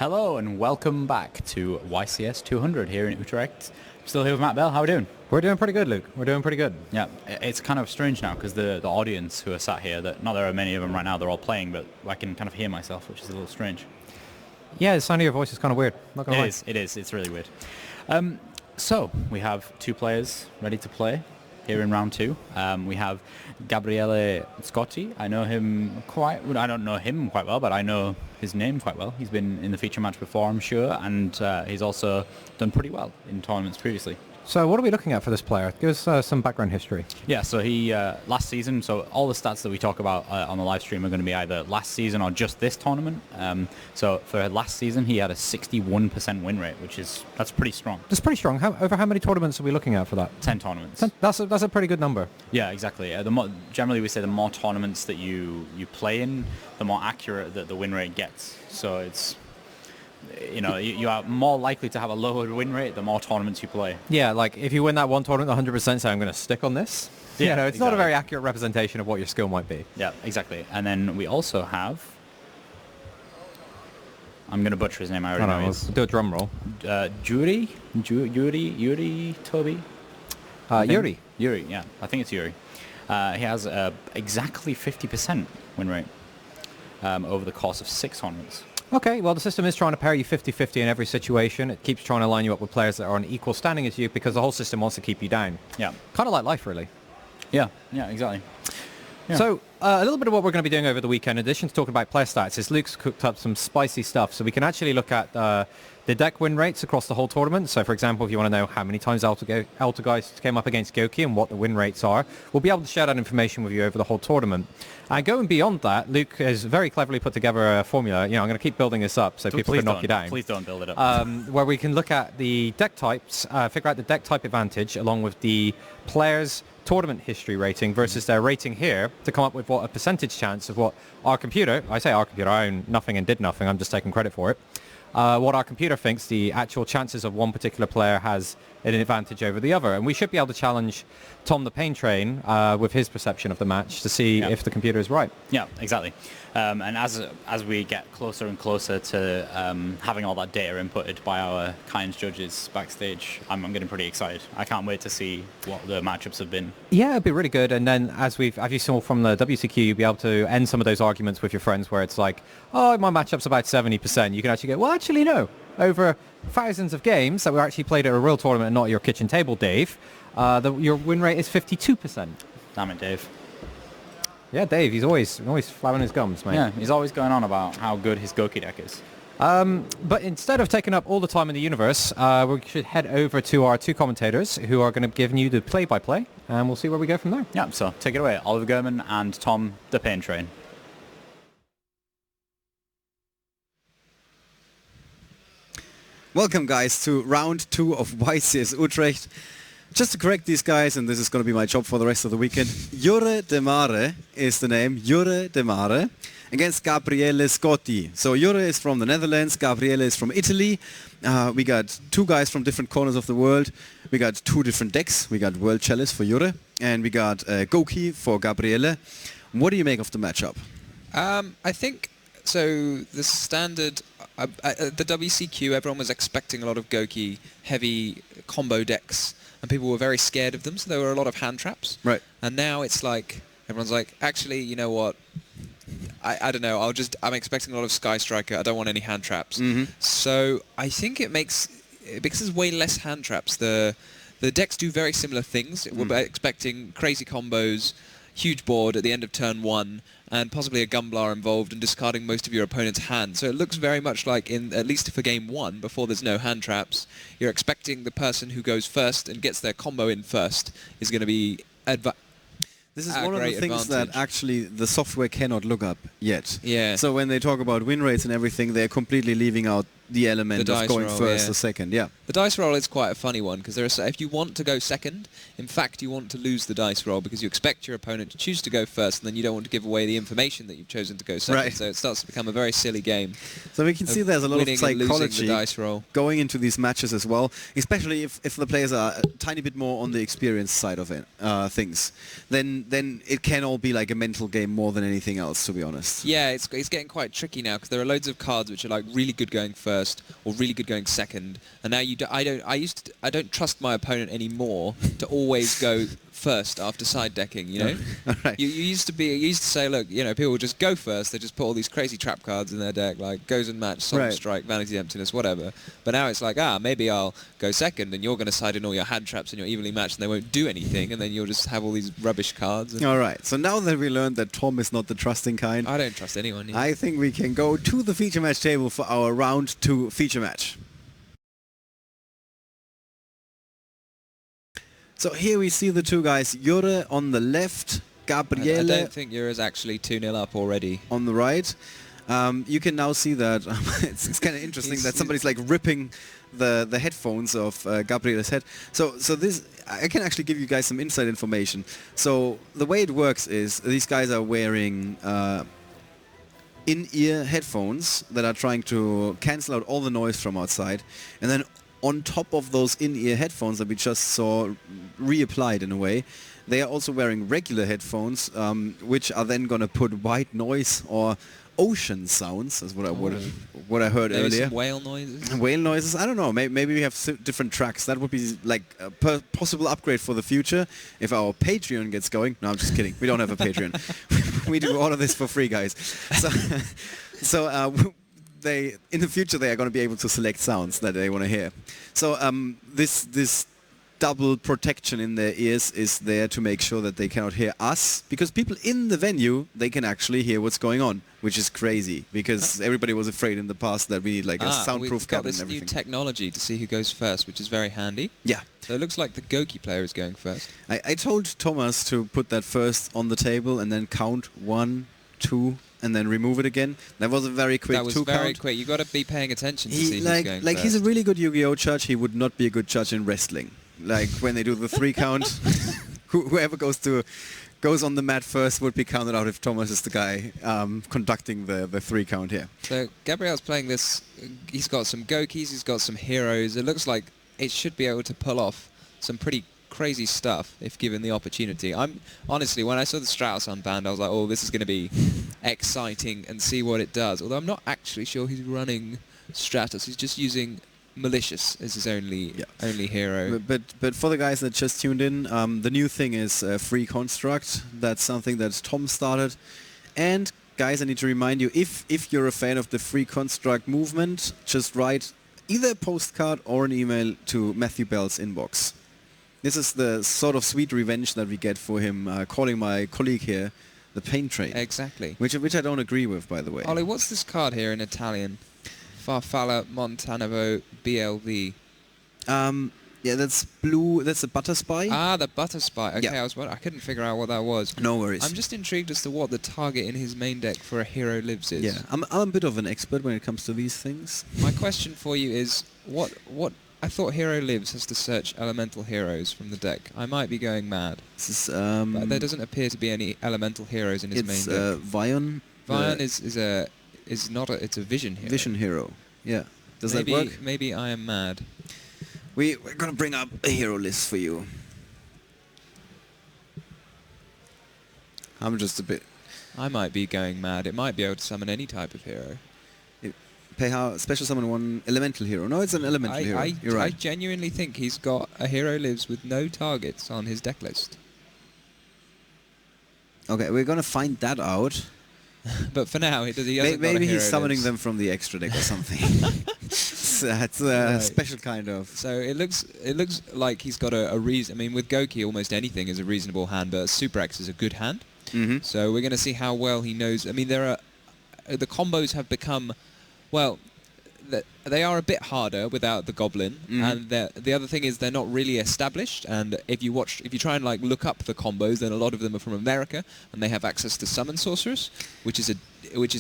Hello and welcome back to YCS 200 here in Utrecht. Still here with Matt Bell. How are we doing? We're doing pretty good, Luke. We're doing pretty good. Yeah, it's kind of strange now because the audience who are sat here, not there are many of them right now, they're all playing, but I can kind of hear myself, which is a little strange. Yeah, the sound of your voice is kind of weird. Not gonna lie. It is. It's really weird. So we have two players ready to play here in round two. We have Gabriele Sgotti. I don't know him quite well, but I know his name quite well. He's been in the feature match before, I'm sure, and he's also done pretty well in tournaments previously. So what are we looking at for this player? Give us some background history. Yeah, so he, last season, so all the stats that we talk about on the live stream are going to be either last season or just this tournament. So for last season, he had a 61% win rate, that's pretty strong. That's pretty strong. Over how many tournaments are we looking at for that? 10 tournaments. That's a pretty good number. Yeah, exactly. Generally, we say the more tournaments that you play in, the more accurate that the win rate gets. So it's... you are more likely to have a lower win rate the more tournaments you play. Yeah, like if you win that one tournament 100%, say I'm going to stick on this. Yeah, it's not a very accurate representation of what your skill might be. Yeah, exactly. And then we also have... I'm going to butcher his name. I already know. We'll do a drum roll. Yuri, Toby? Yuri. Yuri, yeah. I think it's Yuri. He has exactly 50% win rate over the course of 6 tournaments. Okay, well, the system is trying to pair you 50-50 in every situation. It keeps trying to line you up with players that are on equal standing as you because the whole system wants to keep you down. Yeah. Kind of like life, really. Yeah, exactly. Yeah. So a little bit of what we're going to be doing over the weekend, in addition to talking about player stats, is Luke's cooked up some spicy stuff. So we can actually look at the deck win rates across the whole tournament. So, for example, if you want to know how many times Altergeist came up against Goki and what the win rates are, we'll be able to share that information with you over the whole tournament. And going beyond that, Luke has very cleverly put together a formula. I'm going to keep building this up so people can knock you down. Please don't build it up. Where we can look at the deck types, figure out the deck type advantage along with the players' tournament history rating versus their rating here to come up with what a percentage chance of what our computer, I say our computer, I own nothing and did nothing, I'm just taking credit for it, what our computer thinks the actual chances of one particular player has an advantage over the other. And we should be able to challenge Tom the Pain Train with his perception of the match to see if the computer is right. Yeah, exactly. And as we get closer and closer to having all that data inputted by our kind judges backstage, I'm getting pretty excited. I can't wait to see what the matchups have been. Yeah, it'd be really good. And then as you saw from the WCQ, you'll be able to end some of those arguments with your friends where it's like, oh, my matchup's about 70%. You can actually go, well, actually, no. Over thousands of games that were actually played at a real tournament and not your kitchen table, Dave, your win rate is 52%. Damn it, Dave. Yeah, Dave, he's always flapping his gums, mate. Yeah, he's always going on about how good his Goki deck is. But instead of taking up all the time in the universe, we should head over to our two commentators who are going to give you the play-by-play, and we'll see where we go from there. Yeah, so take it away, Oliver Gurman and Tom the Pain Train. Welcome, guys, to round 2 of YCS Utrecht. Just to correct these guys, and this is going to be my job for the rest of the weekend, Jurre de Mare is the name, Jurre de Mare, against Gabriele Sgotti. So Jurre is from the Netherlands, Gabriele is from Italy. We got 2 guys from different corners of the world. We got 2 different decks. We got World Chalice for Jurre, and we got Goki for Gabriele. What do you make of the matchup? I think, so the standard... at the WCQ, everyone was expecting a lot of Goki heavy combo decks, and people were very scared of them, so there were a lot of hand traps. Right. And now it's like, everyone's like, actually, you know what? I don't know, I'm expecting a lot of Sky Striker, I don't want any hand traps. Mm-hmm. So I think because there's way less hand traps, the decks do very similar things. We're expecting crazy combos, huge board at the end of turn 1, and possibly a Gumblar involved and discarding most of your opponent's hand. So it looks very much like, at least for game 1, before there's no hand traps, you're expecting the person who goes first and gets their combo in first is going to be This is one of the things that actually the software cannot look up yet. Yeah. So when they talk about win rates and everything, they're completely leaving out the element The of dice going roll, first yeah. or second. Yeah. The dice roll is quite a funny one because if you want to go second, in fact you want to lose the dice roll because you expect your opponent to choose to go first, and then you don't want to give away the information that you've chosen to go second. Right. So it starts to become a very silly game. So we can see there's a lot of winning and losing psychology the dice roll. going into these matches as well, especially if the players are a tiny bit more on the experience side of it, things. Then it can all be like a mental game more than anything else, to be honest. Yeah, it's getting quite tricky now because there are loads of cards which are like really good going first or really good going second, and now I don't trust my opponent anymore to always go first after side decking. You know, Right. you used to say, look, you know, people just go first. They just put all these crazy trap cards in their deck, like Goes and Match, Solemn Right. Strike, Vanity Emptiness, whatever. But now it's like, maybe I'll go second, and you're going to side in all your hand traps, and you're evenly matched, and they won't do anything, and then you'll just have all these rubbish cards. And All right. So now that we learned that Tom is not the trusting kind, I don't trust anyone. Yeah. I think we can go to the feature match table for our round 2 feature match. So here we see the two guys, Jurre on the left, I Gabriele don't think Jurre's actually 2-0 up already. on the right. You can now see that it's kind of interesting that somebody's like ripping the headphones of Gabriele's head. So this, I can actually give you guys some inside information. So the way it works is these guys are wearing in-ear headphones that are trying to cancel out all the noise from outside, and then on top of those in-ear headphones that we just saw reapplied in a way, they are also wearing regular headphones, which are then going to put white noise or ocean sounds, is what I heard Maybe earlier. some whale noises. Whale noises. I don't know. Maybe we have different tracks. That would be like a possible upgrade for the future if our Patreon gets going. No, I'm just kidding. We don't have a Patreon. We do all of this for free, guys. So they in the future they are going to be able to select sounds that they want to hear. So this double protection in their ears is there to make sure that they cannot hear us, because people in the venue, they can actually hear what's going on, which is crazy because everybody was afraid in the past that we need like a soundproof we've got cabin this and new everything. technology to see who goes first, which is very handy. Yeah. So it looks like the Goki player is going first. I told Thomas to put that first on the table and then count 1, 2, and then remove it again. That was a very quick That was 2 very count. quick. You got to be paying attention to see He who's like going like first. he's a really good Yu-Gi-Oh judge. He would not be a good judge in wrestling. Like when they do the 3 count, whoever goes on the mat first would be counted out if Thomas is the guy conducting the 3 count here. So Gabrielle's playing this. He's got some Gokis. He's got some heroes. It looks like it should be able to pull off some pretty crazy stuff if given the opportunity. I'm honestly, when I saw the Stratos unbanned, I was like, oh, this is going to be exciting and see what it does. Although I'm not actually sure he's running Stratos. He's just using Malicious as his only hero. But for the guys that just tuned in, the new thing is free construct. That's something that Tom started. And guys, I need to remind you, if you're a fan of the free construct movement, just write either a postcard or an email to Matthew Bell's inbox. This is the sort of sweet revenge that we get for him calling my colleague here the pain train. Exactly. Which I don't agree with, by the way. Ollie, what's this card here in Italian? Farfalla Montanavo BLV. Yeah, that's blue. That's a butter spy. Ah, the Butter Spy. Okay, Yeah. I couldn't figure out what that was. No worries. I'm just intrigued as to what the target in his main deck for a hero lives is. Yeah, I'm a bit of an expert when it comes to these things. My question for you is, what I thought Hero Lives has to search elemental heroes from the deck. I might be going mad. This is, But there doesn't appear to be any elemental heroes in his it's main deck. Vion. Vion is not a, it's a vision hero. Vision hero. Yeah. Does maybe, that work? Maybe I am mad. We're gonna bring up a hero list for you. I'm just a bit. I might be going mad. It might be able to summon any type of hero. Pay how special summon one elemental hero. No, it's an elemental hero. You're I right. genuinely think he's got a Hero Lives with no targets on his deck list. Okay, we're gonna find that out. But for now, he hasn't got a Maybe Hero he's summoning Lives. them from the extra deck or something. It's a Right. special kind of. So it looks like he's got a reason. I mean, with Goki, almost anything is a reasonable hand, but Super X is a good hand. Mm-hmm. So we're going to see how well he knows. I mean, the combos have become, well, they are a bit harder without the goblin, and the other thing is they're not really established. And if you try and like look up the combos, then a lot of them are from America, and they have access to Summon Sorceress, which is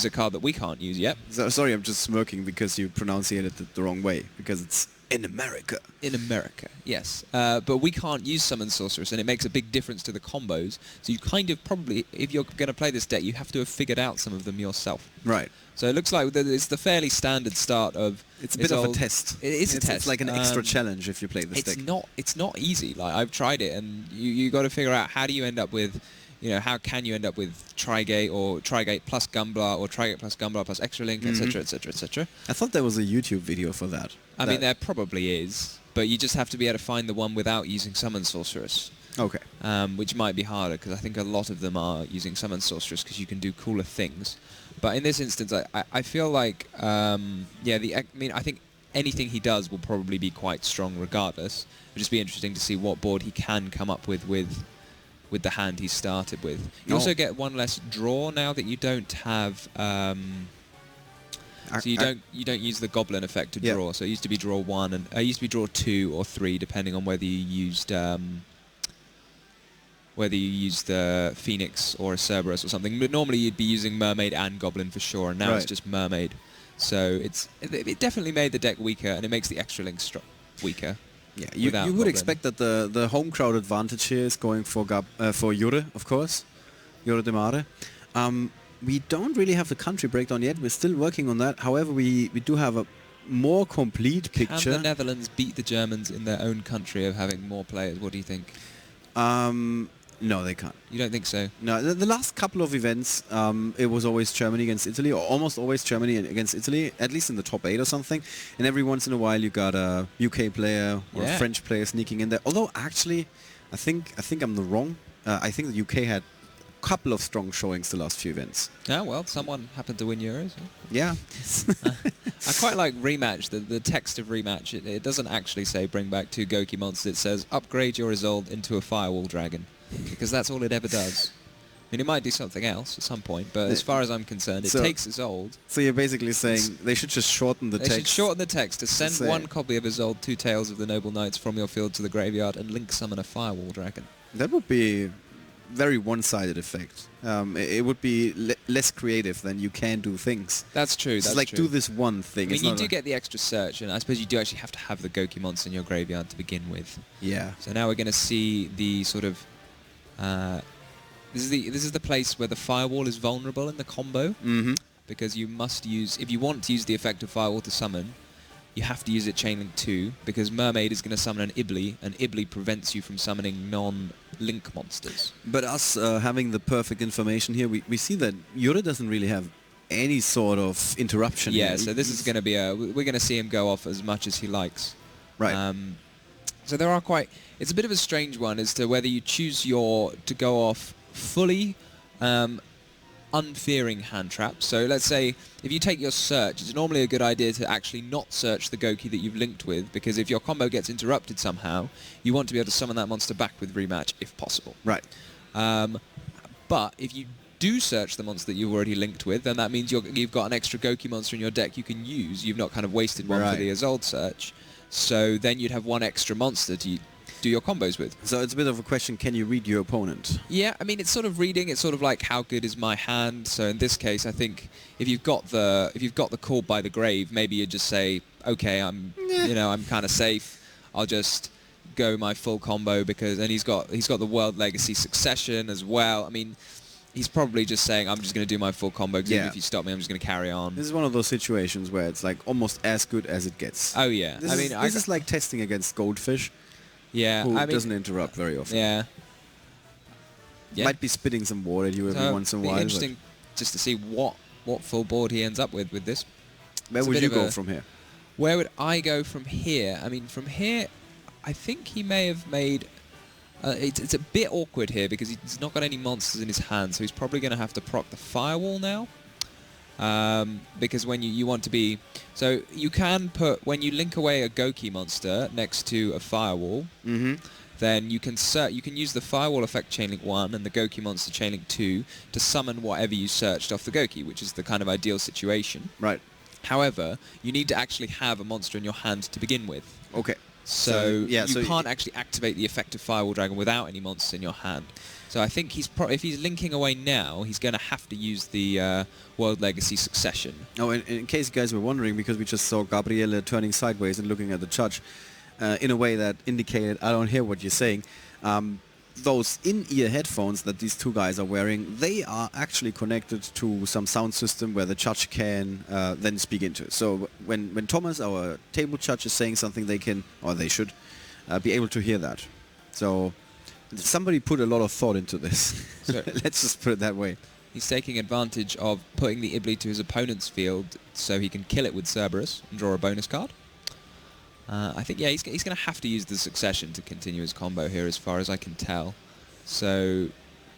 a card that we can't use yet. Sorry, I'm just smirking because you pronunciated it the wrong way, because it's in America. In America, yes. But we can't use Summon Sorceress, and it makes a big difference to the combos. So you kind of probably, if you're going to play this deck, you have to have figured out some of them yourself. Right. So it looks like it's the fairly standard start of... It's a bit of a test. It is a test. It's like an extra challenge if you play this deck. It's not easy. Like, I've tried it, and you got to figure out how do you end up with... how can you end up with Trigate or Trigate plus Gumbler or Trigate plus Gumbler plus Extra Link, etc., etc., etc. I thought there was a YouTube video for that. I mean, there probably is, but you just have to be able to find the one without using Summon Sorceress. Okay. Which might be harder, because I think a lot of them are using Summon Sorceress because you can do cooler things. But in this instance, I feel like, I think anything he does will probably be quite strong regardless. It'll just be interesting to see what board he can come up with the hand he started with. You also get one less draw now that you don't have... so you don't use the goblin effect to draw. So it used to be draw 1, and it used to be draw 2 or 3, depending on whether you used the Phoenix or a Cerberus or something. But normally you'd be using Mermaid and Goblin for sure, and now it's just Mermaid. So it definitely made the deck weaker, and it makes the extra links weaker. Yeah, you would expect that the home crowd advantage here is going for Jurre, of course, Jurre de Mare. We don't really have the country breakdown yet. We're still working on that. However, we do have a more complete picture. Can the Netherlands beat the Germans in their own country of having more players? What do you think? No, they can't. You don't think so? No, the last couple of events, it was always Germany against Italy, or almost always Germany against Italy, at least in the top 8 or something. And every once in a while you got a UK player or a French player sneaking in there. Although actually, I think I'm wrong. I think the UK had a couple of strong showings the last few events. Oh, well, someone happened to win Euros. Yeah. I quite like Rematch, the text of Rematch. It doesn't actually say bring back 2 Goki monsters. It says upgrade your Isolde into a Firewall Dragon. Because that's all it ever does. I mean, it might do something else at some point, but as far as I'm concerned, it takes Isolde. So you're basically saying they should just shorten the text? They should shorten the text to send 1 copy of Isolde, 2 Tales of the Noble Knights from your field to the graveyard, and link summon a Firewall Dragon. That would be very one-sided effect. It would be less creative than you can do things. That's true. It's like do this one thing. I mean, you do get the extra search, and I suppose you do actually have to have the Goki monster in your graveyard to begin with. Yeah. So now we're going to see the sort of... this is the place where the Firewall is vulnerable in the combo, because you must use, if you want to use the effect of Firewall to summon, you have to use it Chainlink 2, because Mermaid is going to summon an Ibli, and Ibli prevents you from summoning non-link monsters. But us having the perfect information here, we see that Jurre doesn't really have any sort of interruption. Yeah, here. so this is going to be we're going to see him go off as much as he likes. Right. So there are it's a bit of a strange one as to whether you choose to go off fully unfearing hand traps. So let's say if you take your search, it's normally a good idea to actually not search the Goki that you've linked with, because if your combo gets interrupted somehow, you want to be able to summon that monster back with Rematch if possible. Right. But if you do search the monster that you've already linked with, then that means you've got an extra Goki monster in your deck you can use. You've not kind of wasted one for the Isolde search. So then you'd have 1 extra monster to do your combos with. So it's a bit of a question, can you read your opponent? Yeah, I mean, it's sort of reading, it's sort of like how good is my hand. So in this case, I think if you've got the Call by the Grave, maybe you just say, okay, I'm kind of safe. I'll just go my full combo, and he's got the World Legacy Succession as well. I mean, he's probably just saying, I'm just going to do my full combo, because even if you stop me, I'm just going to carry on. This is one of those situations where it's like almost as good as it gets. Oh yeah. This is like testing against Goldfish. Yeah. Who doesn't interrupt very often. Yeah. Might be spitting some water at you every once in a while. Interesting just to see what full board he ends up with this. Where would you go from here? Where would I go from here? I mean, from here, I think he may have made... it's a bit awkward here because he's not got any monsters in his hand, so he's probably going to have to proc the Firewall now. Because when you want to be... So you can put... When you link away a Goki monster next to a Firewall, then you can use the Firewall effect Chainlink 1 and the Goki monster Chainlink 2 to summon whatever you searched off the Goki, which is the kind of ideal situation. Right. However, you need to actually have a monster in your hand to begin with. Okay. So yeah, you can't actually activate the effective Firewall Dragon without any monsters in your hand. So I think if he's linking away now, he's going to have to use the World Legacy Succession. Oh, and in case you guys were wondering, because we just saw Gabriele turning sideways and looking at the judge in a way that indicated, I don't hear what you're saying. Those in-ear headphones that these two guys are wearing, they are actually connected to some sound system where the judge can then speak into. So when Thomas, our table judge, is saying something, they can, or they should, be able to hear that. So somebody put a lot of thought into this. So let's just put it that way. He's taking advantage of putting the Ibli to his opponent's field so he can kill it with Cerberus and draw a bonus card. I think, yeah, he's going to have to use the Succession to continue his combo here, as far as I can tell. So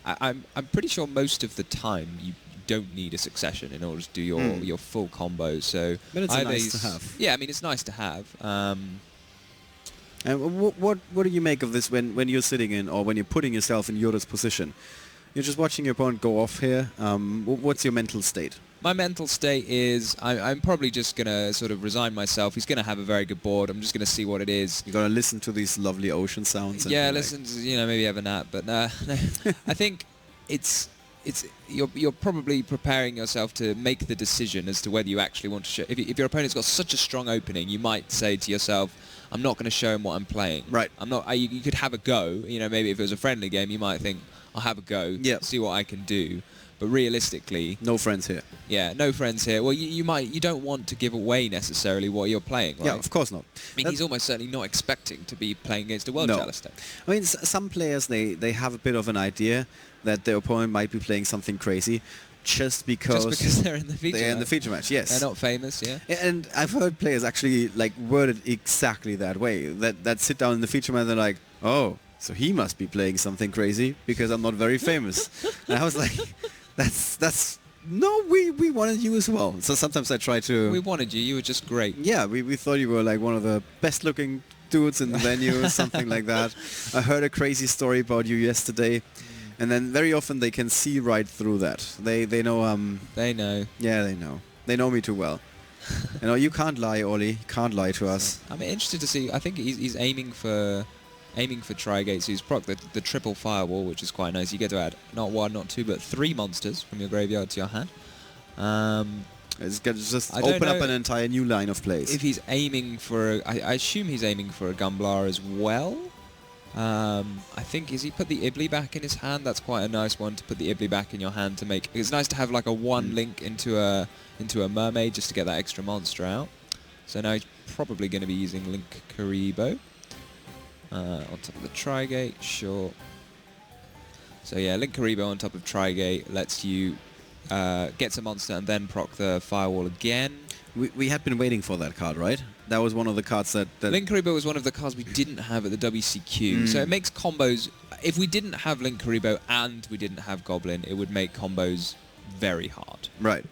I'm pretty sure most of the time you don't need a Succession in order to do your full combo. So but it's nice to have. Yeah, I mean, it's nice to have. And what do you make of this when you're sitting in, or when you're putting yourself in Jurre's position? You're just watching your opponent go off here. What's your mental state? My mental state is I'm probably just going to sort of resign myself. He's going to have a very good board. I'm just going to see what it is. You're going to listen to these lovely ocean sounds. Yeah, listen to, maybe have a nap. But no. I think you're probably preparing yourself to make the decision as to whether you actually want to show. If your opponent's got such a strong opening, you might say to yourself, I'm not going to show him what I'm playing. Right. I'm not. You could have a go. Maybe if it was a friendly game, you might think, I'll have a go, see what I can do. But realistically, no friends here. Yeah, no friends here. Well, you don't want to give away necessarily what you're playing, right? Yeah, of course not. I mean, he's almost certainly not expecting to be playing against a World Chalice deck. I mean, some players, they have a bit of an idea that their opponent might be playing something crazy just because they're in the feature match. They're in the feature match, yes. They're not famous, yeah. And I've heard players actually word it exactly that way. That sit down in the feature match and they're like, oh, so he must be playing something crazy because I'm not very famous. And I was like, no, we wanted you as well. So sometimes I try to... We wanted you. You were just great. Yeah, we thought you were like one of the best-looking dudes in the venue or something like that. I heard a crazy story about you yesterday. And then very often they can see right through that. They know... They know. Yeah, they know. They know me too well. You can't lie, Ollie. You can't lie to us. I'm interested to see. I think he's aiming for Trigate, so he's procced the triple Firewall, which is quite nice. You get to add not one, not two, but 3 monsters from your graveyard to your hand. It's going to just open up an entire new line of plays. If he's aiming for... I assume he's aiming for a Gumblar as well. I think, he put the Ibli back in his hand? That's quite a nice one to put the Ibli back in your hand to make... It's nice to have like a 1 link into a Mermaid just to get that extra monster out. So now he's probably going to be using Link Karibo. On top of the Trigate, sure. So yeah, Link Karibo on top of Trigate lets you get some monster and then proc the Firewall again. We had been waiting for that card, right? That was one of the cards that... Link Karibo was one of the cards we didn't have at the WCQ. So it makes combos... If we didn't have Link Karibo and we didn't have Goblin, it would make combos very hard. Right.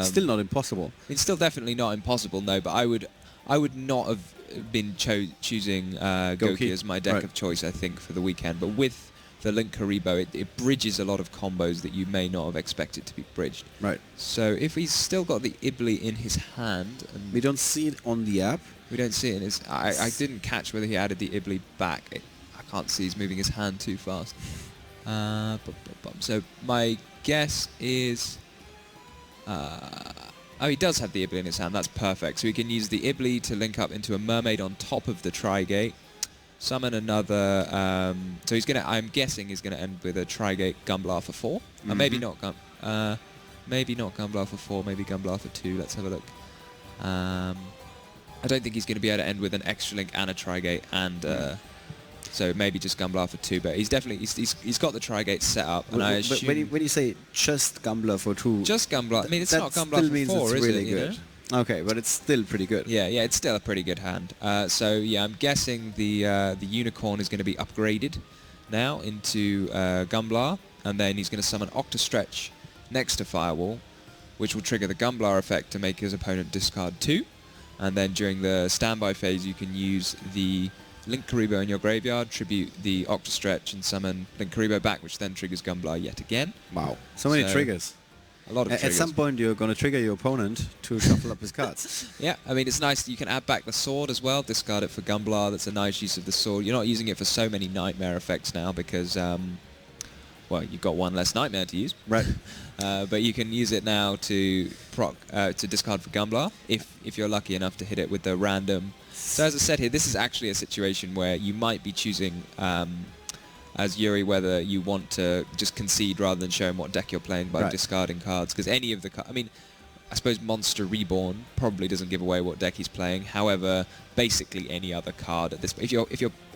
Still not impossible. It's still definitely not impossible, no, but I would not have been choosing Goki as my deck of choice, I think, for the weekend. But with the Link Karibo, it bridges a lot of combos that you may not have expected to be bridged. Right. So if he's still got the Ibli in his hand... And we don't see it on the app. We don't see it. I didn't catch whether he added the Ibli back. I can't see he's moving his hand too fast. So my guess is... oh, he does have the Ibli in his hand. That's perfect. So he can use the Ibli to link up into a Mermaid on top of the Trigate. Summon another... so he's going to... I'm guessing he's going to end with a Trigate Gumblar for 4. Maybe not Gumblar for 4. Maybe Gumblar for 2. Let's have a look. I don't think he's going to be able to end with an extra link and a Trigate and... So maybe just Gumblar for 2, but he's definitely he's got the Trigate set up, and I assume... But when you say just Gumblar for 2... Just Gumblar, I mean, it's not Gumblar for 4, is really it? Good. Okay, but it's still pretty good. Yeah, it's still a pretty good hand. So yeah, I'm guessing the Unicorn is going to be upgraded now into Gumblar, and then he's going to summon Octastretch next to Firewall, which will trigger the Gumblar effect to make his opponent discard 2, and then during the standby phase you can use the Link Karibo in your graveyard, tribute the Octastretch and summon Link Karibo back, which then triggers Gumblar yet again. Wow. So many triggers. A lot of At triggers. some point, you're going to trigger your opponent to shuffle up his cards. Yeah, I mean, it's nice that you can add back the sword as well, discard it for Gumblar. That's a nice use of the sword. You're not using it for so many nightmare effects now because, well, you've got one less nightmare to use. Right. But you can use it now to to discard for Gumblar if you're lucky enough to hit it with the random. So as I said here, this is actually a situation where you might be choosing, as Yuri, whether you want to just concede rather than showing what deck you're playing by discarding cards. Because any of the I mean, I suppose Monster Reborn probably doesn't give away what deck he's playing. However, basically any other card at this if you're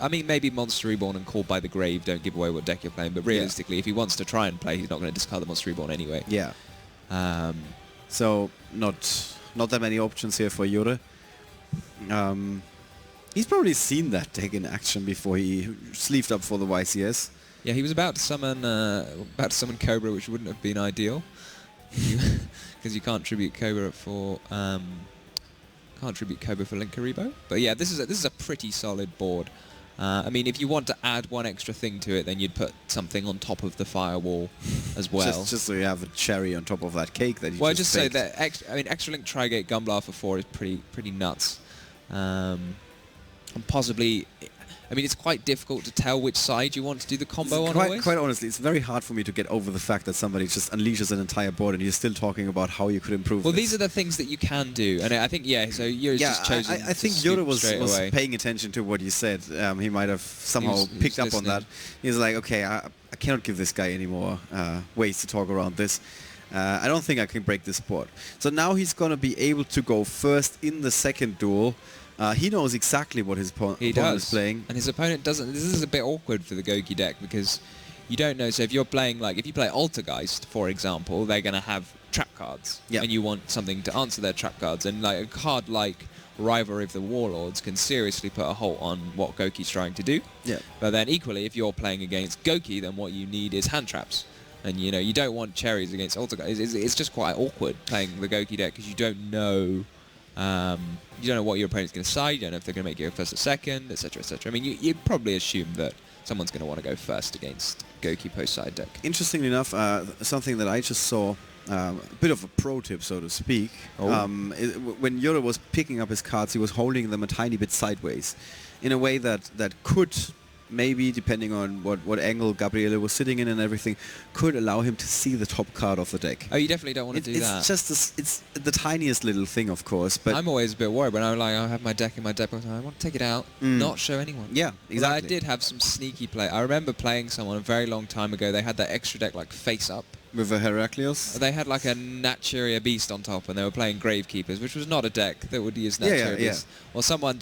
I mean, maybe Monster Reborn and Called by the Grave don't give away what deck you're playing, but realistically, if he wants to try and play, he's not going to discard the Monster Reborn anyway. Yeah. So not that many options here for Jurre. He's probably seen that deck in action before he sleeved up for the YCS. Yeah, he was about to summon Cobra, which wouldn't have been ideal, because you can't tribute Cobra for Link Karibo. But yeah, this is a pretty solid board. I mean, if you want to add one extra thing to it, then you'd put something on top of the firewall as well. Just so you have a cherry on top of that cake that you just say baked. that Extra Link Trigate Gumblar for 4 is pretty nuts. And possibly, I mean, it's quite difficult to tell which side you want to do the combo on always. Quite honestly, it's very hard for me to get over the fact that somebody just unleashes an entire board and you're still talking about how you could improve Well, this. these are the things that you can do. And I think, so Yuri's just chosen I think Jurre was paying attention to what you said. He might have somehow picked up on that. He's like, okay, I cannot give this guy any more ways to talk around this. I don't think I can break this board. So now he's going to be able to go first in the second duel. He knows exactly what his opponent is playing. And his opponent doesn't. This is a bit awkward for the Goki deck because you don't know. So if you're playing, if you play Altergeist, for example, they're going to have trap cards. Yep. And you want something to answer their trap cards. And a card like Rivalry of the Warlords can seriously put a halt on what Goki's trying to do. Yeah. But then equally, if you're playing against Goki, then what you need is hand traps. And you don't want cherries against Altergeist. It's just quite awkward playing the Goki deck because you don't know. You don't know what your opponent's going to side. You don't know if they're going to make you go first or second, etc., etc. I mean, you'd probably assume that someone's going to want to go first against Goki post-side deck. Interestingly enough, something that I just saw, a bit of a pro tip, so to speak. When Jurre was picking up his cards, he was holding them a tiny bit sideways, in a way that could, maybe depending on what angle Gabriele was sitting in and everything, could allow him to see the top card of the deck. Oh, you definitely don't want to do that. It's just it's the tiniest little thing, of course. But I'm always a bit worried when I have my deck in my deck box. I want to take it out, not show anyone. Yeah, exactly. Well, I did have some sneaky play. I remember playing someone a very long time ago. They had that extra deck face up. With a Heraclius? They had a Naturia Beast on top, and they were playing Gravekeepers, which was not a deck that would use Naturia Beast. Or someone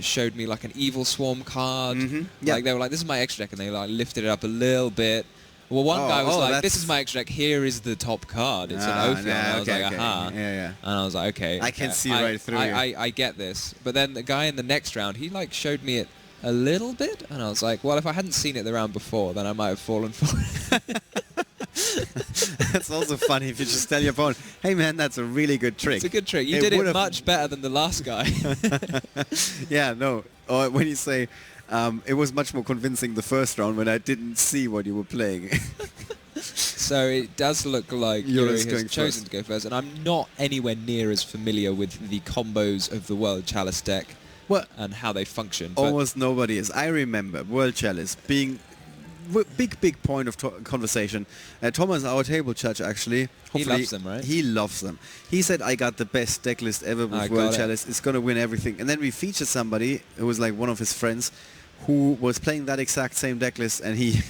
showed me an Evil Swarm card. They were like, this is my extra deck, and they lifted it up a little bit. Well, one guy was like, this is my extra deck, here is the top card. It's an Ophion. And I was like, aha. Yeah. And I was like, okay. I can see right through you. I get this. But then the guy in the next round, he showed me it a little bit, and I was like, well, if I hadn't seen it the round before, then I might have fallen for it. That's also funny if you just tell your opponent, hey man, that's a really good trick. It's a good trick. You did it much better than the last guy. Yeah, no. Or when you say, it was much more convincing the first round when I didn't see what you were playing. So it does look like Yuri has chosen to go first, and I'm not anywhere near as familiar with the combos of the World Chalice deck and how they function. Almost nobody is. I remember World Chalice being big point of conversation. Thomas, our table judge, actually, he loves them, right? He loves them. He said, I got the best deck list ever with World Chalice. It's going to win everything. And then we featured somebody who was one of his friends who was playing that exact same deck list, and he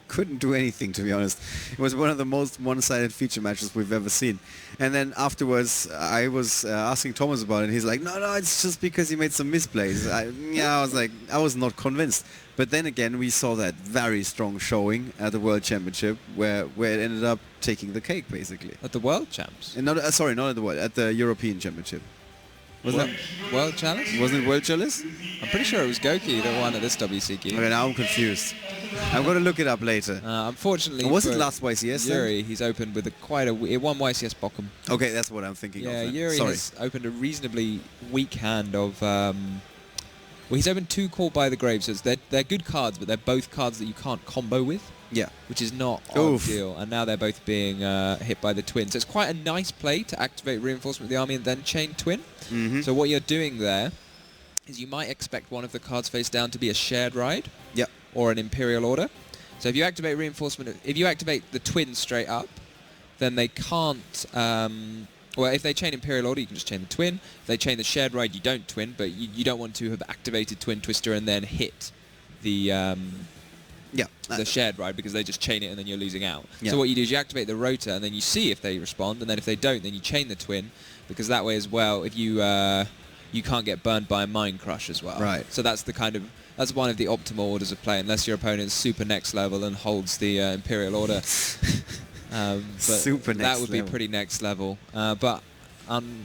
couldn't do anything, to be honest. It was one of the most one-sided feature matches we've ever seen. And then afterwards, I was asking Thomas about it, and he's like, no, it's just because he made some misplays. I was like, I was not convinced. But then again, we saw that very strong showing at the World Championship, where it ended up taking the cake, basically. At the World Champs? And not at the World, at the European Championship. World Chalice? Wasn't it World Chalice? I'm pretty sure it was Goki that won at this WCQ. Okay, now I'm confused. I'm going to look it up later. Unfortunately, was it last YCS? Yuri, he's opened with it won YCS Bochum. Okay, that's what I'm thinking of. Yeah, Yuri has opened a reasonably weak hand of. He's opened 2 Called by the Grave, so they're good cards, but they're both cards that you can't combo with. Yeah. which is not Oof. ideal. And now they're both being hit by the twin. So it's quite a nice play to activate Reinforcement of the Army and then chain twin. Mm-hmm. So what you're doing there is you might expect one of the cards face down to be a shared ride Yeah. or an Imperial Order. So if you activate Reinforcement, if you activate the twin straight up, then they can't... well, if they chain Imperial Order, you can just chain the twin. If they chain the shared ride, you don't twin, but you don't want to have activated Twin Twister and then hit the shared ride, because they just chain it and then you're losing out. Yeah. So what you do is you activate the rotor and then you see if they respond, and then if they don't, then you chain the twin, because that way as well, if you you can't get burned by a Mind Crush as well. Right. So that's one of the optimal orders of play, unless your opponent's super next level and holds the Imperial Order. But Super next that would be level. pretty next level. But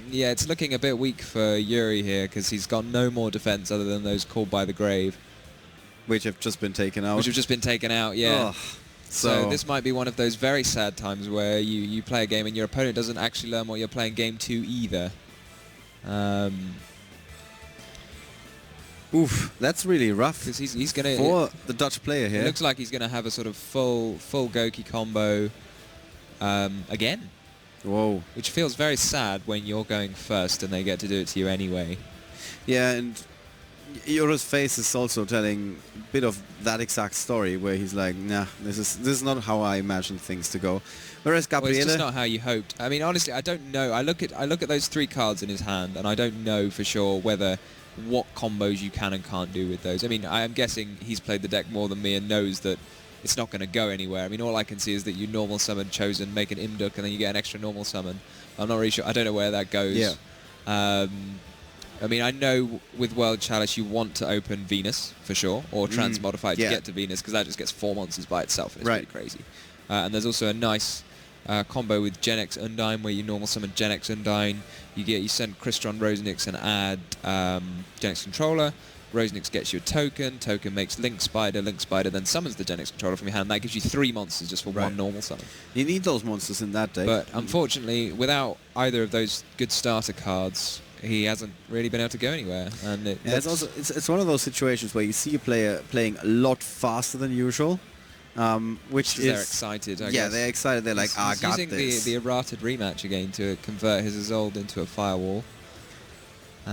yeah, it's looking a bit weak for Yuri here, because he's got no more defense other than those called by the grave, Which have just been taken out. which have just been taken out. Yeah. Ugh. So this might be one of those very sad times where you play a game and your opponent doesn't actually learn what you're playing game 2 either. Oof, that's really rough Because he's going to... for the Dutch player It here. looks like he's going to have a sort of full Goki combo again, Whoa. which feels very sad when you're going first and they get to do it to you anyway. Yeah, and Euro's face is also telling a bit of that exact story, where he's like, nah, this is not how I imagined things to go. Whereas Well, it's Gabriele, just not how you hoped. I mean, honestly, I don't know. I look at those 3 cards in his hand, and I don't know for sure what combos you can and can't do with those. I mean, I am guessing he's played the deck more than me and knows that it's not going to go anywhere. I mean, all I can see is that you normal summon Chosen, make an Imduk, and then you get an extra normal summon. I'm not really sure. I don't know where that goes. Yeah. I mean, I know with World Chalice you want to open Venus, for sure, or transmodify to yeah. get to Venus, because that just gets 4 monsters by itself, and it's Right. pretty crazy. And there's also a nice combo with Genex Undine, where you normal summon Genex Undine, you send Crystron Rosenix and add Genex Controller. Rosenix gets you a token makes Link Spider then summons the Genex Controller from your hand. That gives you 3 monsters just for Right. one normal summon. you need those monsters in that deck. But unfortunately, without either of those good starter cards, he hasn't really been able to go anywhere. And Yeah, it's one of those situations where you see a player playing a lot faster than usual, which is... they're excited, I yeah, guess. they're excited. They're like, I He's got using this. the errated rematch again to convert his Isolde into a firewall.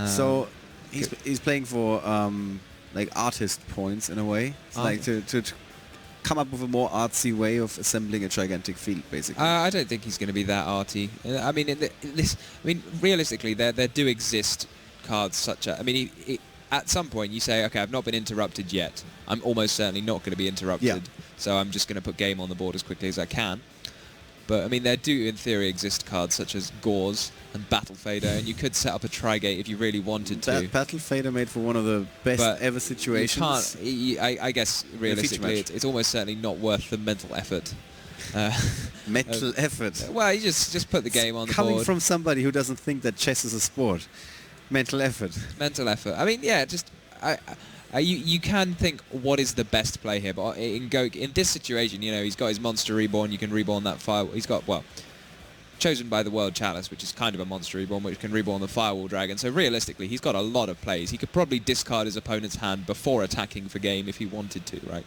So he's playing for like artist points in a way. It's like to come up with a more artsy way of assembling a gigantic field, basically. I don't think he's going to be that arty. I mean, realistically, there do exist cards such as... I mean, at some point you say, okay, I've not been interrupted yet. I'm almost certainly not going to be interrupted. Yeah. So I'm just going to put game on the board as quickly as I can. But, I mean, there do, in theory, exist cards such as Gauze and Battle Fader, and you could set up a Trigate if you really wanted to. That Battle Fader made for one of the best But ever situations. You can't... I guess, realistically, match. it's almost certainly not worth the mental effort. Mental effort. Well, you just put the game on the Coming board. from somebody who doesn't think that chess is a sport. Mental effort. Mental effort. I mean, yeah, just... you can think what is the best play here, but in this situation, you know, he's got his Monster Reborn. You can reborn that fire. He's got, well, chosen by the World Chalice, which is kind of a Monster Reborn, which can reborn the Firewall Dragon. So realistically, he's got a lot of plays. He could probably discard his opponent's hand before attacking for game if he wanted to, right?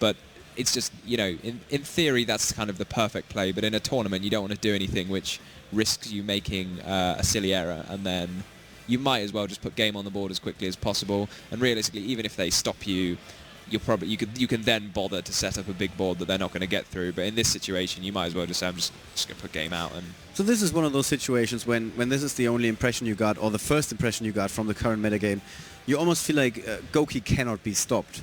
But it's just, you know, in theory, that's kind of the perfect play. But in a tournament, you don't want to do anything which risks you making a silly error, and then you might as well just put game on the board as quickly as possible. And realistically, even if they stop you, you can then bother to set up a big board that they're not going to get through. But in this situation, you might as well just say, I'm just going to put game out. And So this is one of those situations when this is the only impression you got, or the first impression you got from the current metagame, you almost feel like Goki cannot be stopped.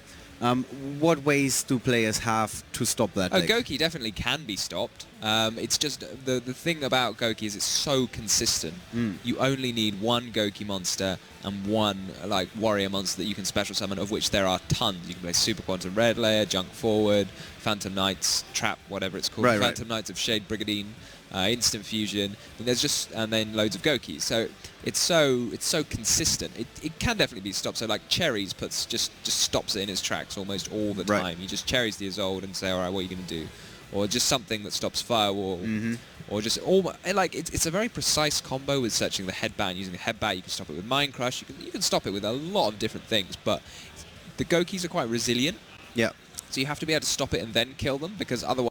What ways do players have to stop that deck? Goki definitely can be stopped. It's just the thing about Goki is it's so consistent. You only need one Goki monster and one like warrior monster that you can special summon, of which there are tons. You can play Super Quantum Red Layer, Junk Forward, Phantom Knights, Trap, whatever it's called, Phantom Knights of Shade Brigadine, Instant Fusion. And then loads of Goki. So it's so consistent. It can definitely be stopped. So like Cherries just stops it in its tracks almost all the time. You just cherries the Isolde and say, all right, what are you going to do? Or just something that stops Firewall. Or just it's a very precise combo with searching the headbat. Using the headbat, you can stop it with Mind Crush. You can stop it with a lot of different things. But the Gokis are quite resilient. Yeah. So you have to be able to stop it and then kill them, because otherwise...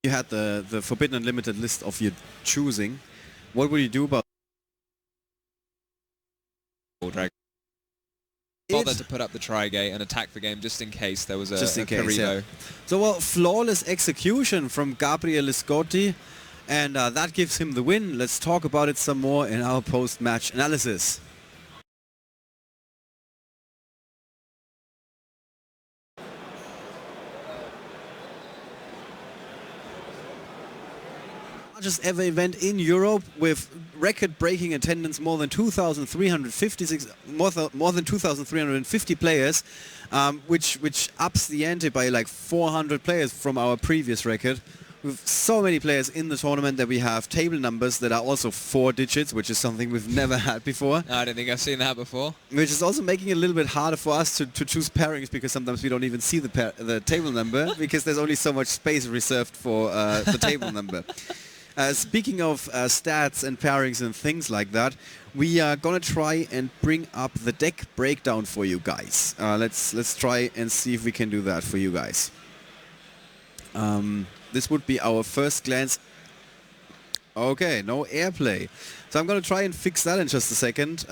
You had the Forbidden Unlimited list of your choosing. What would you do about... Bother to put up the Tri-Gate and attack the game just in case there was a case, Karibo. yeah. So, well, flawless execution from Gabriele Sgotti, and that gives him the win. Let's talk about it some more in our post-match analysis. Largest ever event in Europe with record-breaking attendance, more than 2,356, more than 2,350 players, which ups the ante by like 400 players from our previous record. With so many players in the tournament that we have table numbers that are also 4 digits, which is something we've never had before. No, I don't think I've seen that before. Which is also making it a little bit harder for us to choose pairings, because sometimes we don't even see the table number because there's only so much space reserved for the table number. Speaking of stats and pairings and things like that, we are gonna try and bring up the deck breakdown for you guys. Let's try and see if we can do that for you guys. This would be our first glance. Okay, no airplay. So I'm gonna try and fix that in just a second.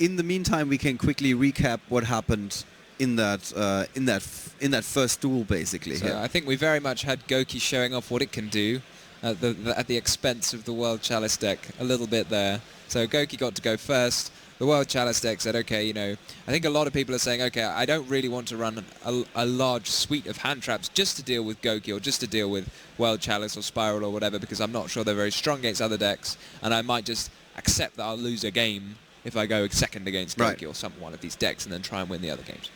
In the meantime, we can quickly recap what happened in that first duel, basically. So I think we very much had Goki showing off what it can do at the expense of the World Chalice deck a little bit there. So Goki got to go first. The World Chalice deck said, okay, you know, I think a lot of people are saying, okay, I don't really want to run a large suite of hand traps just to deal with Goki or just to deal with World Chalice or Spiral or whatever, because I'm not sure they're very strong against other decks, and I might just accept that I'll lose a game if I go second against Goki or one of these decks and then try and win the other games.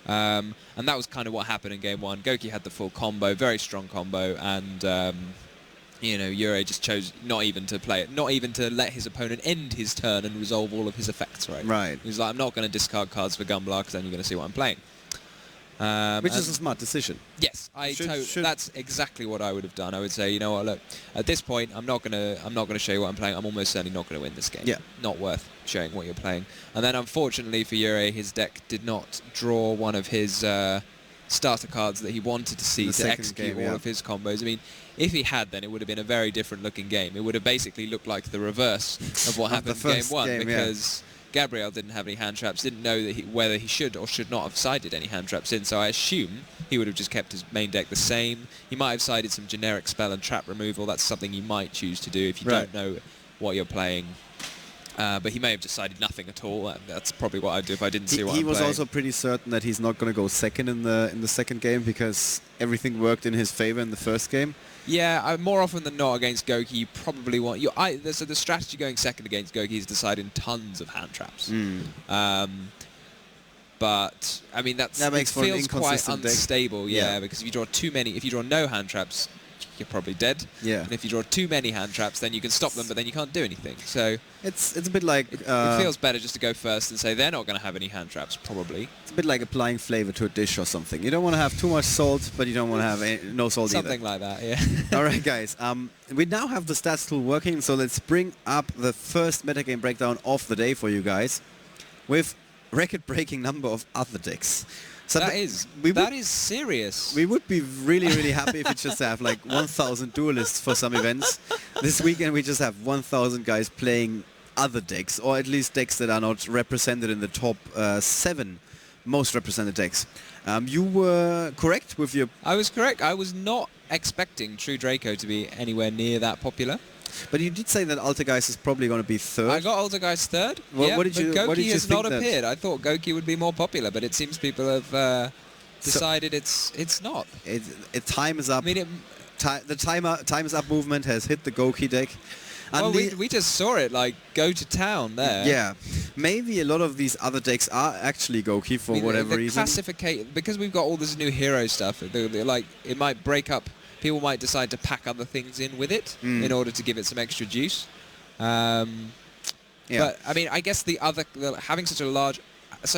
And that was kind of what happened in game 1. Goki had the full combo, very strong combo, and you know, Jurre just chose not even to play it, not even to let his opponent end his turn and resolve all of his effects, right? Right. He was like, I'm not going to discard cards for Gunblar because then you're going to see what I'm playing. Which is a smart decision. Yes, that's exactly what I would have done. I would say, you know what, look, at this point, I'm not going to show you what I'm playing. I'm almost certainly not going to win this game. Yeah. Not worth showing what you're playing. And then, unfortunately for Jurre, his deck did not draw one of his starter cards that he wanted to see to execute all of his combos. I mean, if he had, then it would have been a very different looking game. It would have basically looked like the reverse of what happened in game 1, because Gabriel didn't have any hand traps, didn't know that whether he should or should not have sided any hand traps in, so I assume he would have just kept his main deck the same. He might have sided some generic spell and trap removal. That's something you might choose to do if you don't know what you're playing. But he may have decided nothing at all. That's probably what I'd do if I didn't see what I'm playing. He was also pretty certain that he's not going to go second in the second game, because everything worked in his favor in the first game. Yeah, more often than not against Goki, you probably want... so the strategy going second against Goki is deciding tons of hand traps. But, I mean, that feels quite unstable, because if you draw too many... If you draw no hand traps, you're probably dead. Yeah. And if you draw too many hand traps, then you can stop them, but then you can't do anything. So it's a bit like... It feels better just to go first and say they're not going to have any hand traps, probably. It's a bit like applying flavor to a dish or something. You don't want to have too much salt, but you don't want to have no salt either. Something like that, yeah. All right, guys. We now have the stats tool working, so let's bring up the first metagame breakdown of the day for you guys with record-breaking number of other decks. So that is serious. We would be really, really happy if we just have like 1,000 duelists for some events. This weekend we just have 1,000 guys playing other decks, or at least decks that are not represented in the top 7 most represented decks. You were correct with your... I was correct. I was not expecting True Draco to be anywhere near that popular. But you did say that Altergeist is probably going to be third. I got Altergeist third. What did you Goki has think not appeared. I thought Goki would be more popular, but it seems people have decided it's not. Time is up. I mean, the time is up movement has hit the Goki deck. Well, we just saw it like go to town there. Yeah, maybe a lot of these other decks are actually Goki for whatever reason. Because we've got all this new hero stuff. They're like, it might break up. People might decide to pack other things in with it in order to give it some extra juice. But I mean, I guess having such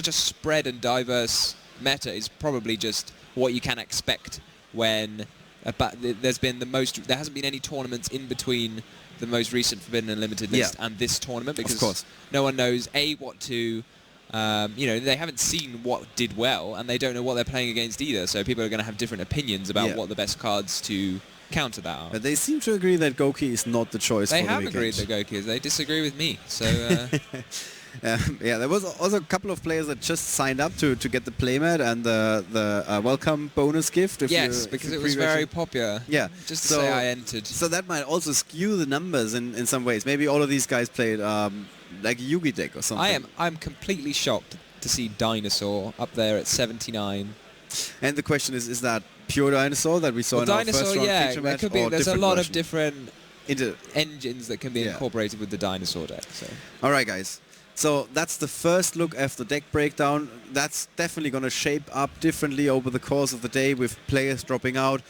a spread and diverse meta is probably just what you can expect when there hasn't been any tournaments in between the most recent Forbidden Unlimited list and this tournament, because no one knows what to They haven't seen what did well, and they don't know what they're playing against either. So people are going to have different opinions about what the best cards to counter that are. But they seem to agree that Goki is not the choice They for the have weekend. agreed that Goki is. They disagree with me. So there was also a couple of players that just signed up to get the playmat and the welcome bonus gift. Yes, because it was very popular. Yeah. Just to say I entered. So that might also skew the numbers in some ways. Maybe all of these guys played like a Yugi deck or something. I'm completely shocked to see Dinosaur up there at 79. And the question is that pure Dinosaur that we saw in our first round feature match? Could be, there's a lot of different into engines that can be incorporated with the Dinosaur deck. So. All right, guys. So that's the first look at the deck breakdown. That's definitely going to shape up differently over the course of the day with players dropping out.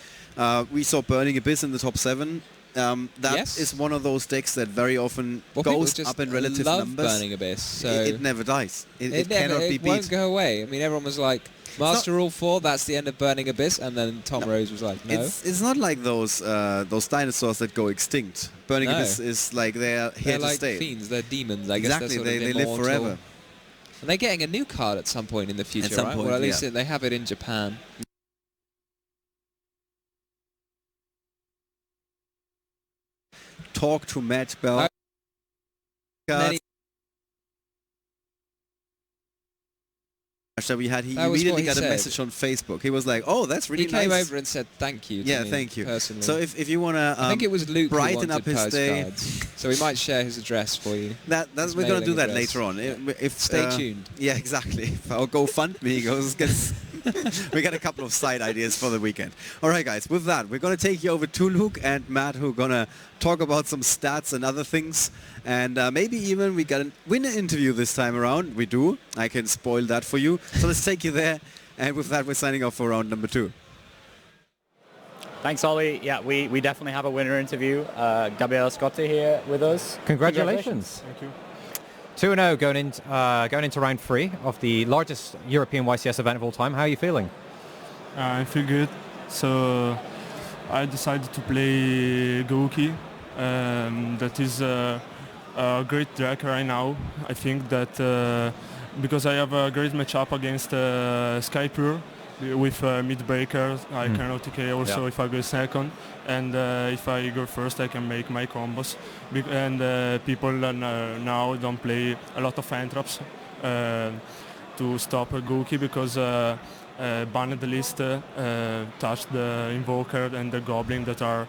We saw Burning Abyss in the top 7. That is one of those decks that very often goes up in relative numbers. Burning Abyss. So it never dies. It cannot be beat. It won't go away. I mean, everyone was like, Master Rule 4, that's the end of Burning Abyss, and then Tom Rose was like, no. It's not like those dinosaurs that go extinct. Burning Abyss is like they're here to like stay. Fiends, they're demons. I guess exactly, they're sort they of live forever. And they're getting a new card at some point in the future, at some right? point, Well, at least they have it in Japan. Talk to Matt Bell. That we had, he immediately got a message on Facebook. He was like, "Oh, that's really nice." He came over and said thank you. To me thank you. Personally. So if you want to, I think it was Luke brighten up his day. So we might share his address for you. We're going to do that later on. Stay tuned. Yeah, exactly. If our GoFundMe gets, we got a couple of side ideas for the weekend. All right, guys. With that, we're going to take you over to Luke and Matt, who are going to talk about some stats and other things. And maybe even we got a winner interview this time around. We do. I can spoil that for you. So let's take you there. And with that, we're signing off for round number 2. Thanks, Ollie. Yeah, we definitely have a winner interview. Gabriele Sgotti here with us. Congratulations. Thank you. 2-0 going into round 3 of the largest European YCS event of all time. How are you feeling? I feel good. So I decided to play Goki. That is a great deck right now. I think that because I have a great matchup against Skypure with mid-breakers, I can OTK also if I go second, and if I go first I can make my combos. And people now don't play a lot of entraps to stop Goki because banned list touched the Invoker and the Goblin that are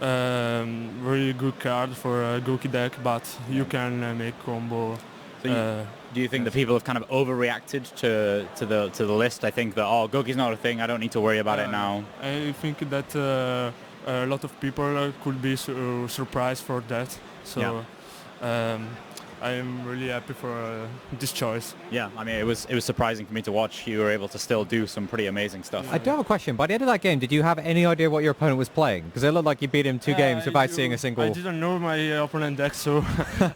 very good card for a Goki deck, but you can make combo. So do you think that people have kind of overreacted to the list? I think that Goki's not a thing. I don't need to worry about it now. I think that a lot of people could be surprised for that. So I'm really happy for this choice. Yeah, I mean it was surprising for me to watch. You were able to still do some pretty amazing stuff. I do have a question. By the end of that game, did you have any idea what your opponent was playing? Because it looked like you beat him 2 games without seeing a single... I didn't know my opponent deck, so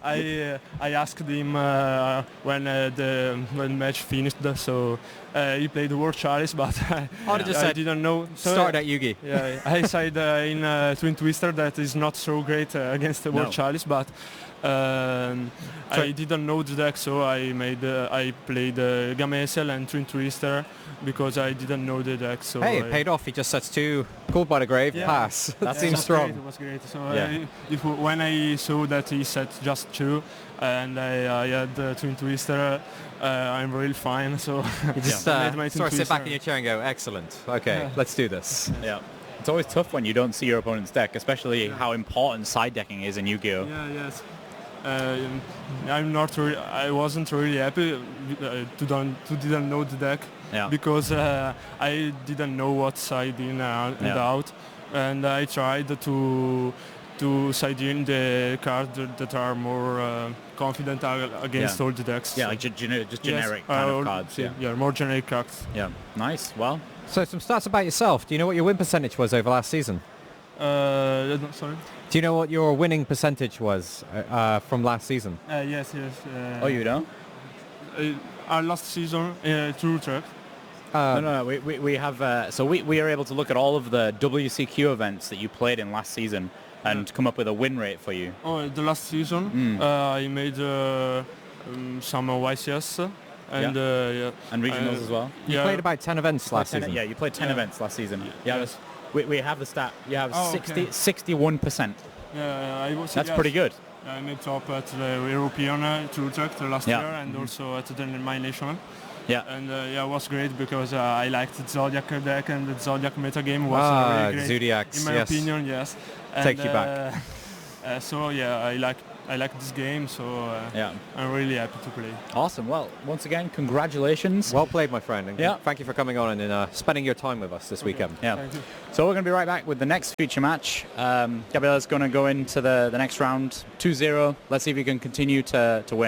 I asked him when the match finished. So he played the World Chalice, but I didn't know. So, started at Yugi. Yeah, I said in Twin Twister that is not so great against the World Chalice, but I didn't know the deck, so I played Gamesel and Twin Twister because I didn't know the deck. So hey, it paid off. He just sets 2 Called by the Grave, pass. That seems strong. It was great. So when I saw that he set just 2 and I had Twin Twister, I'm really fine. So you just sort of sit back in your chair and go, excellent. Okay, let's do this. Yeah. It's always tough when you don't see your opponent's deck, especially how important side decking is in Yu-Gi-Oh. Yeah, yes. I wasn't really happy to didn't know the deck because I didn't know what side in and out, and I tried to side in the cards that are more confident against all the decks. Yeah, like generic kind of cards. Yeah, more generic cards. Yeah, nice. Well, so some stats about yourself. Do you know what your win percentage was over last season? Sorry. Do you know what your winning percentage was from last season? Yes. Oh, you know? Our last season through Utrecht. No. We have. So we are able to look at all of the WCQ events that you played in last season and come up with a win rate for you. Oh, the last season I made some YCS and yeah. And regionals as well. You Yeah. played about 10 events last season. Yeah, you played 10 Yeah. events last season. Yeah, Yes. we have the stat. You have Oh, 61%. Yeah, I was. That's yes. pretty good. I made top at the European to Utrecht last Yeah. year, and also at the my national. Yeah. And yeah, it was great because I liked the Zodiac deck, and the Zodiac metagame was really great. Zodiacs, In my yes. opinion, yes. And, Take you back. So yeah, I like this game, so Yeah. I'm really happy to play. Awesome. Well, once again, congratulations. Well played, my friend. And Yeah. thank you for coming on and spending your time with us this weekend. Yeah. Thank you. So we're going to be right back with the next feature match. Gabriele's going to go into the next round 2-0. Let's see if he can continue to win.